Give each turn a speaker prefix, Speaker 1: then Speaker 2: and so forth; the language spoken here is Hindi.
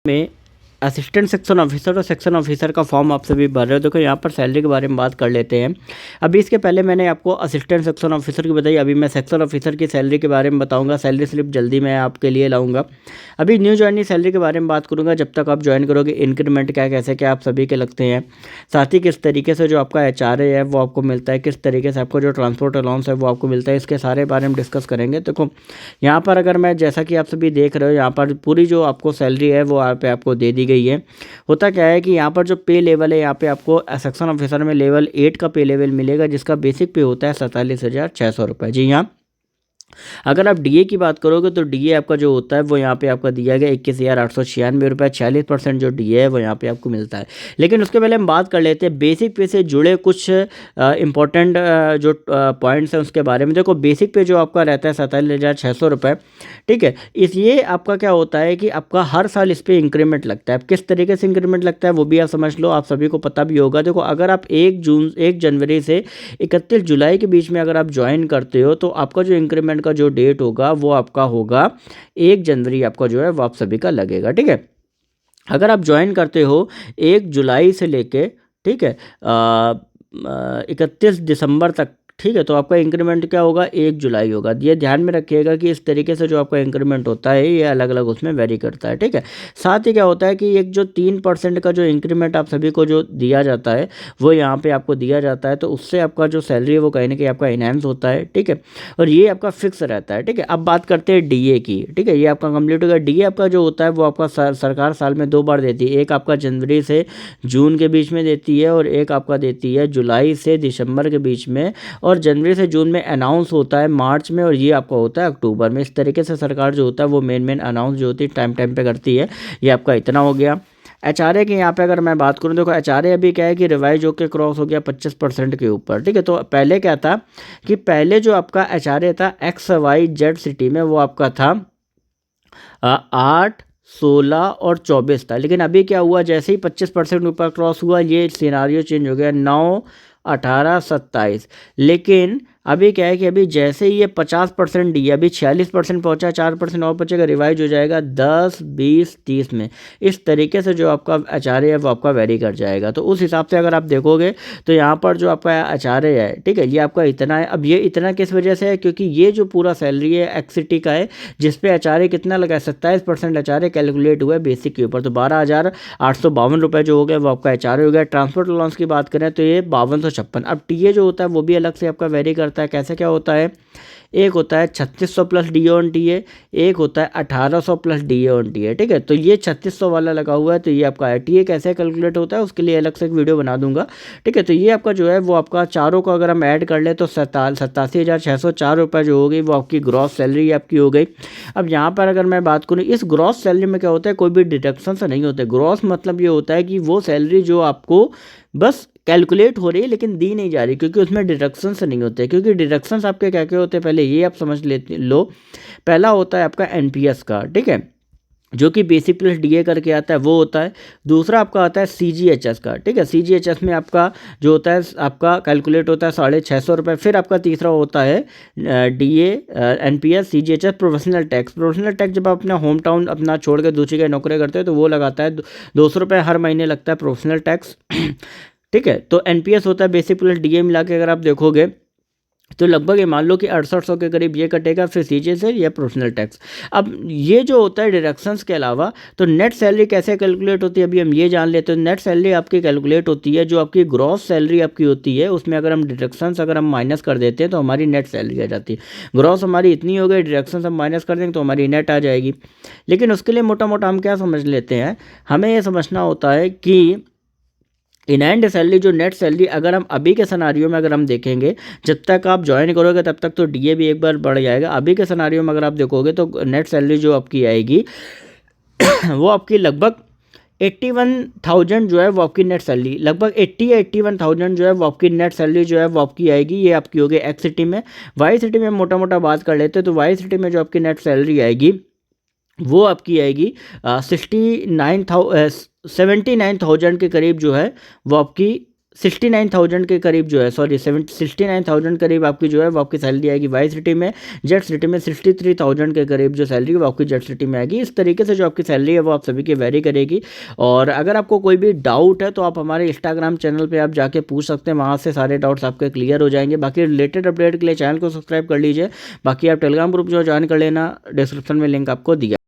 Speaker 1: में असिस्टेंट सेक्शन ऑफिसर और सेक्शन ऑफिसर का फॉर्म आप सभी भर रहे हो। देखो यहाँ पर सैलरी के बारे में बात कर लेते हैं। अभी इसके पहले मैंने आपको असिस्टेंट सेक्शन ऑफिसर की बताई, अभी मैं सेक्शन ऑफिसर की सैलरी के बारे में बताऊंगा। सैलरी स्लिप जल्दी मैं आपके लिए लाऊंगा। अभी न्यू ज्वाइनी सैलरी के बारे में बात करूंगा। जब तक आप ज्वाइन करोगे इंक्रीमेंट क्या कैसे क्या आप सभी के लगते हैं, साथ ही किस तरीके से जो आपका HRA है वो आपको मिलता है, किस तरीके से आपको जो ट्रांसपोर्ट अलाउंस है वो आपको मिलता है, इसके सारे बारे में डिस्कस करेंगे। देखो यहाँ पर अगर मैं, जैसा कि आप सभी देख रहे हो, यहाँ पर पूरी जो आपको सैलरी है वो यहाँ पे आपको दे दी गई है। होता क्या है कि यहाँ पर जो पे लेवल है, यहाँ पे आपको सेक्शन ऑफिसर में लेवल 8 का पे लेवल मिलेगा, जिसका बेसिक पे होता है 47,600 रुपये। जी हाँ, अगर आप डीए की बात करोगे तो डीए आपका जो होता है वो यहाँ पे आपका दिया गया 21,896 रुपये। 40% जो डीए है वो यहाँ पे आपको मिलता है। लेकिन उसके पहले हम बात कर लेते हैं बेसिक पे से जुड़े कुछ इंपॉर्टेंट जो पॉइंट्स हैं उसके बारे में। देखो बेसिक पे जो आपका रहता है 47,600 रुपये, ठीक है। इस ये आपका क्या होता है कि आपका हर साल इस पर इंक्रीमेंट लगता है। किस तरीके से इंक्रीमेंट लगता है वो भी आप समझ लो, आप सभी को पता भी होगा। देखो अगर आप 1 जनवरी से 31 जुलाई के बीच में अगर आप ज्वाइन करते हो तो आपका जो इंक्रीमेंट का जो डेट होगा वो आपका होगा 1 जनवरी, आपका जो है वो आप सभी का लगेगा, ठीक है। अगर आप ज्वाइन करते हो 1 जुलाई से लेके, ठीक है, 31 दिसंबर तक, ठीक है, तो आपका इंक्रीमेंट क्या होगा, 1 जुलाई होगा। ये ध्यान में रखिएगा कि इस तरीके से जो आपका इंक्रीमेंट होता है ये अलग अलग उसमें वेरी करता है, ठीक है। साथ ही क्या होता है कि एक जो 3% का जो इंक्रीमेंट आप सभी को जो दिया जाता है वो यहाँ पे आपको दिया जाता है, तो उससे आपका जो सैलरी है वो कहीं ना कहीं आपका इनहेंस होता है, ठीक है। और ये आपका फिक्स रहता है, ठीक है। अब बात करते हैं डीए की, ठीक है, ये आपका कंप्लीट होगा। डीए आपका जो होता है वो आपका सरकार साल में 2 बार देती है। एक आपका जनवरी से जून के बीच में देती है और एक आपका देती है जुलाई से दिसंबर के बीच में। और जनवरी से जून में अनाउंस होता है मार्च में, और ये आपका होता है अक्टूबर में। इस तरीके से सरकार जो होता है वो मेन अनाउंस जो होती है टाइम पे करती है। ये आपका इतना हो गया। HRA की यहाँ पे अगर मैं बात करूँ, देखो HRA अभी क्या है कि रिवाइज होकर क्रॉस हो गया 25% के ऊपर, ठीक है। तो पहले क्या था कि पहले जो आपका HRA था XYZ सिटी में वो आपका था 8, 16 और 24 था। लेकिन अभी क्या हुआ, जैसे ही 25% ऊपर क्रॉस हुआ ये सिनारियो चेंज हो गया, 9, 18, 27। लेकिन अभी क्या है कि अभी जैसे ही ये 50% डी, अभी 46% पहुंचा, 4% और बचेगा, रिवाइज हो जाएगा 10, 20, 30 में। इस तरीके से जो आपका HRA है वो आपका वेरी कर जाएगा। तो उस हिसाब से अगर आप देखोगे तो यहाँ पर जो आपका HRA है, ठीक है, ये आपका इतना है। अब ये इतना किस वजह से है, क्योंकि ये जो पूरा सैलरी है एक्सिटी का है, जिसपे HRA कितना लगा है, 27% HRA कैलकुलेट हुआ है बेसिक के ऊपर। तो 12,852 रुपये जो हो गया वो आपका HRA हो गया। ट्रांसपोर्ट अलाउंस की बात करें तो ये 5256। अब टीए जो होता है वो भी अलग से आपका वेरी करता है। कैसे क्या होता है, एक होता है 3600 plus D on T A, एक होता है 1800 plus D on T A, ठीक है। तो ये 3600 वाला लगा हुआ है, तो ये आपका है। टी ए कैसे कैलकुलेट होता है उसके लिए अलग से एक वीडियो बना दूंगा, ठीक है। तो ये आपका जो है वो आपका चारों को अगर हम ऐड कर ले तो 87,604 रुपये जो हो गई वो आपकी ग्रॉस सैलरी आपकी हो गई। अब यहाँ पर अगर मैं बात करूँ, इस ग्रॉस सैलरी में क्या होता है, कोई भी डिडक्शन से नहीं होते। ग्रॉस मतलब ये होता है कि वो सैलरी जो आपको बस कैलकुलेट हो रही है लेकिन दी नहीं जा रही, क्योंकि उसमें डिडक्शंस नहीं होते। क्योंकि डिडक्शंस आपके क्या क्या होते हैं पहले ये आप समझ लेते लो। पहला होता है आपका एनपीएस का, ठीक है, जो कि बेसिक प्लस डीए करके आता है, वो होता है। दूसरा आपका आता है सीजीएचएस का, ठीक है। सीजीएचएस में आपका जो होता है आपका कैलकुलेट होता है 650 रुपये। फिर आपका तीसरा होता है DA, NPS, CGHS, professional tax. Professional tax जब आप अपना होम टाउन अपना छोड़ के दूसरी जगह नौकरी करते हो तो वो लगाता है 200 रुपये हर महीने लगता है प्रोफेशनल टैक्स, ठीक है। तो एनपीएस होता है बेसिक प्लस डीए मिला के अगर आप देखोगे तो लगभग ये मान लो कि 6800 के करीब ये कटेगा। फिर सीजे से या प्रोफेशनल टैक्स। अब ये जो होता है डिडक्शंस के अलावा, तो नेट सैलरी कैसे कैलकुलेट होती है अभी हम ये जान लेते हैं। नेट सैलरी आपकी कैलकुलेट होती है जो आपकी ग्रॉस सैलरी आपकी होती है, उसमें अगर हम डिडक्शंस अगर हम माइनस कर देते हैं तो हमारी नेट सैलरी आ जाती है। ग्रॉस हमारी इतनी हो गई, डिडक्शंस हम माइनस कर देंगे तो हमारी नेट आ जाएगी। लेकिन उसके लिए मोटा मोटा हम क्या समझ लेते हैं, हमें ये समझना होता है कि इन एंड सैलरी जो नेट सैलरी अगर हम अभी के सिनारियो में अगर हम देखेंगे, जब तक आप ज्वाइन करोगे तब तक तो डीए भी एक बार बढ़ जाएगा। अभी के सिनारियो में अगर आप देखोगे तो नेट सैलरी जो आपकी आएगी वो आपकी लगभग 81,000 जो है वो आपकी नेट सैलरी, लगभग 80 या 81,000 जो है वो आपकी नेट सैलरी जो है वो आपकी आएगी। ये आपकी होगी एक्स सिटी में। वाई सिटी में मोटा मोटा बात कर लेते हैं तो वाई सिटी में जो आपकी नेट सैलरी आएगी वो आपकी आएगी 79,000 के करीब जो है वो आपकी 69,000 के करीब जो है, सॉरी 69,000 करीब आपकी जो है वो आपकी सैलरी आएगी वाई सिटी में। जेट सिटी में 63,000 के करीब जो सैलरी वो आपकी जेट सिटी में आएगी। इस तरीके से जो आपकी सैलरी है वो आप सभी की वेरी करेगी। और अगर आपको कोई भी डाउट है तो आप हमारे इंस्टाग्राम चैनल पे आप जाके पूछ सकते हैं, वहाँ से सारे डाउट्स आपके क्लियर हो जाएंगे। बाकी रिलेटेड अपडेट के लिए चैनल को सब्सक्राइब कर लीजिए। बाकी आप टेलीग्राम ग्रुप जो ज्वाइन कर लेना, डिस्क्रिप्शन में लिंक आपको दिया।